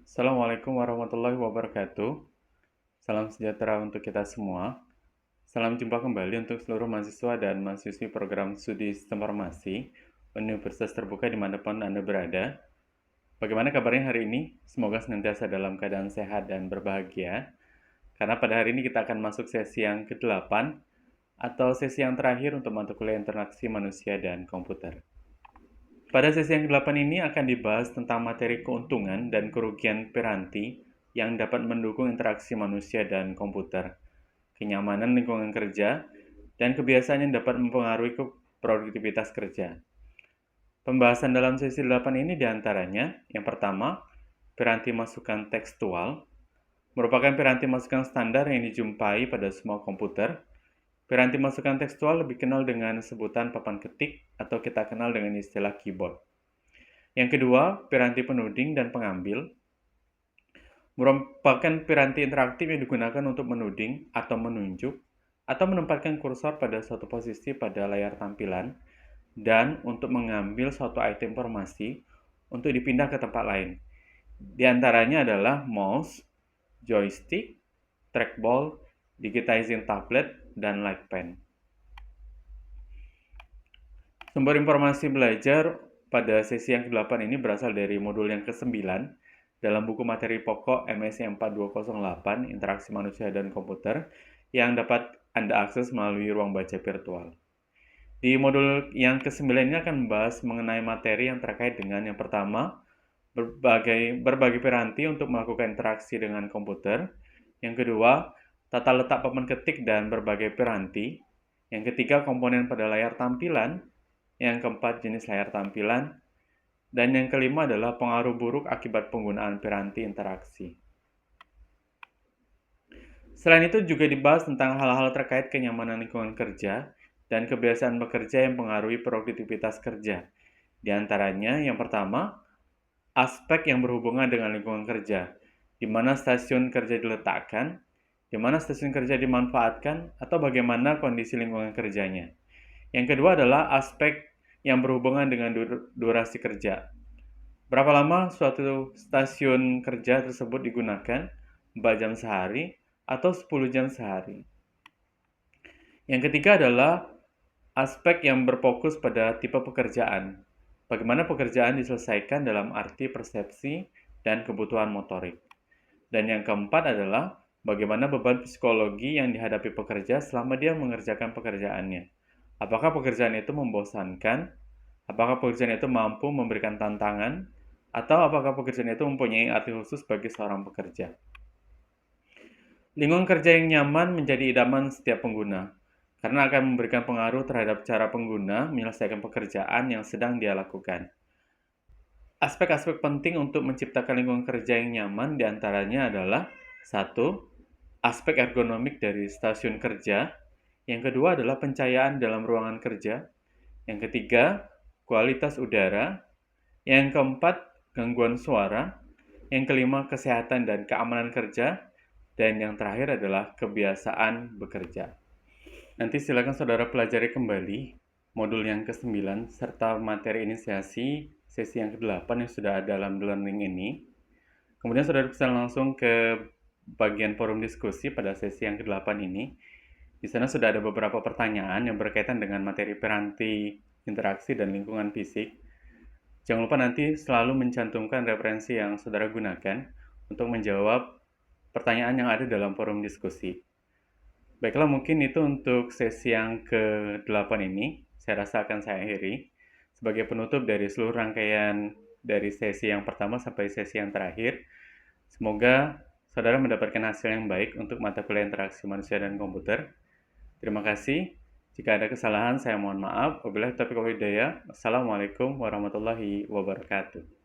Assalamualaikum warahmatullahi wabarakatuh. Salam sejahtera untuk kita semua. Salam jumpa kembali untuk seluruh mahasiswa dan mahasiswi program studi Sistem Farmasi Universitas Terbuka dimanapun Anda berada. Bagaimana kabarnya hari ini? Semoga senantiasa dalam keadaan sehat dan berbahagia. Karena pada hari ini kita akan masuk sesi yang ke-8 atau sesi yang terakhir untuk mata kuliah interaksi manusia dan komputer. Pada sesi yang ke-8 ini akan dibahas tentang materi keuntungan dan kerugian piranti yang dapat mendukung interaksi manusia dan komputer, kenyamanan lingkungan kerja, dan kebiasaan yang dapat mempengaruhi produktivitas kerja. Pembahasan dalam sesi 8 ini diantaranya, yang pertama, piranti masukan tekstual, merupakan piranti masukan standar yang dijumpai pada semua komputer. Piranti masukan tekstual lebih kenal dengan sebutan papan ketik atau kita kenal dengan istilah keyboard. Yang kedua, piranti penuding dan pengambil merupakan piranti interaktif yang digunakan untuk menuding atau menunjuk atau menempatkan kursor pada suatu posisi pada layar tampilan dan untuk mengambil suatu item informasi untuk dipindah ke tempat lain. Di antaranya adalah mouse, joystick, trackball, digitizing tablet, dan light pen. Sumber informasi belajar pada sesi yang ke-8 ini berasal dari modul yang ke-9 dalam buku materi pokok MSc 4208 Interaksi Manusia dan Komputer yang dapat Anda akses melalui ruang baca virtual. Di modul yang ke-9 ini akan membahas mengenai materi yang terkait dengan yang pertama, berbagai piranti untuk melakukan interaksi dengan komputer. Yang kedua, tata letak papan ketik dan berbagai piranti. Yang ketiga, komponen pada layar tampilan. Yang keempat, jenis layar tampilan. Dan yang kelima adalah pengaruh buruk akibat penggunaan piranti interaksi. Selain itu juga dibahas tentang hal-hal terkait kenyamanan lingkungan kerja dan kebiasaan bekerja yang mempengaruhi produktivitas kerja. Di antaranya, yang pertama, aspek yang berhubungan dengan lingkungan kerja, di mana stasiun kerja diletakkan, di mana stasiun kerja dimanfaatkan, atau bagaimana kondisi lingkungan kerjanya. Yang kedua adalah aspek yang berhubungan dengan durasi kerja. Berapa lama suatu stasiun kerja tersebut digunakan, 4 jam sehari atau 10 jam sehari. Yang ketiga adalah aspek yang berfokus pada tipe pekerjaan. Bagaimana pekerjaan diselesaikan dalam arti persepsi dan kebutuhan motorik. Dan yang keempat adalah bagaimana beban psikologi yang dihadapi pekerja selama dia mengerjakan pekerjaannya. Apakah pekerjaan itu membosankan? Apakah pekerjaan itu mampu memberikan tantangan? Atau apakah pekerjaan itu mempunyai arti khusus bagi seorang pekerja? Lingkungan kerja yang nyaman menjadi idaman setiap pengguna, karena akan memberikan pengaruh terhadap cara pengguna menyelesaikan pekerjaan yang sedang dia lakukan. Aspek-aspek penting untuk menciptakan lingkungan kerja yang nyaman diantaranya adalah 1. Aspek ergonomik dari stasiun kerja. Yang kedua adalah pencahayaan dalam ruangan kerja. Yang ketiga, kualitas udara. Yang keempat, gangguan suara. Yang kelima, kesehatan dan keamanan kerja. Dan yang terakhir adalah kebiasaan bekerja. Nanti silakan saudara pelajari kembali modul yang ke-9 serta materi inisiasi sesi yang ke-8 yang sudah ada dalam learning ini. Kemudian saudara bisa langsung ke bagian forum diskusi pada sesi yang ke-8 ini. Di sana sudah ada beberapa pertanyaan yang berkaitan dengan materi piranti, interaksi, dan lingkungan fisik. Jangan lupa nanti selalu mencantumkan referensi yang saudara gunakan untuk menjawab pertanyaan yang ada dalam forum diskusi. Baiklah, mungkin itu untuk sesi yang ke-8 ini. Saya rasa akan saya akhiri. Sebagai penutup dari seluruh rangkaian dari sesi yang pertama sampai sesi yang terakhir, semoga saudara mendapatkan hasil yang baik untuk mata kuliah interaksi manusia dan komputer. Terima kasih. Jika ada kesalahan, saya mohon maaf. Wabillahi taufiq wal hidayah. Wassalamualaikum warahmatullahi wabarakatuh.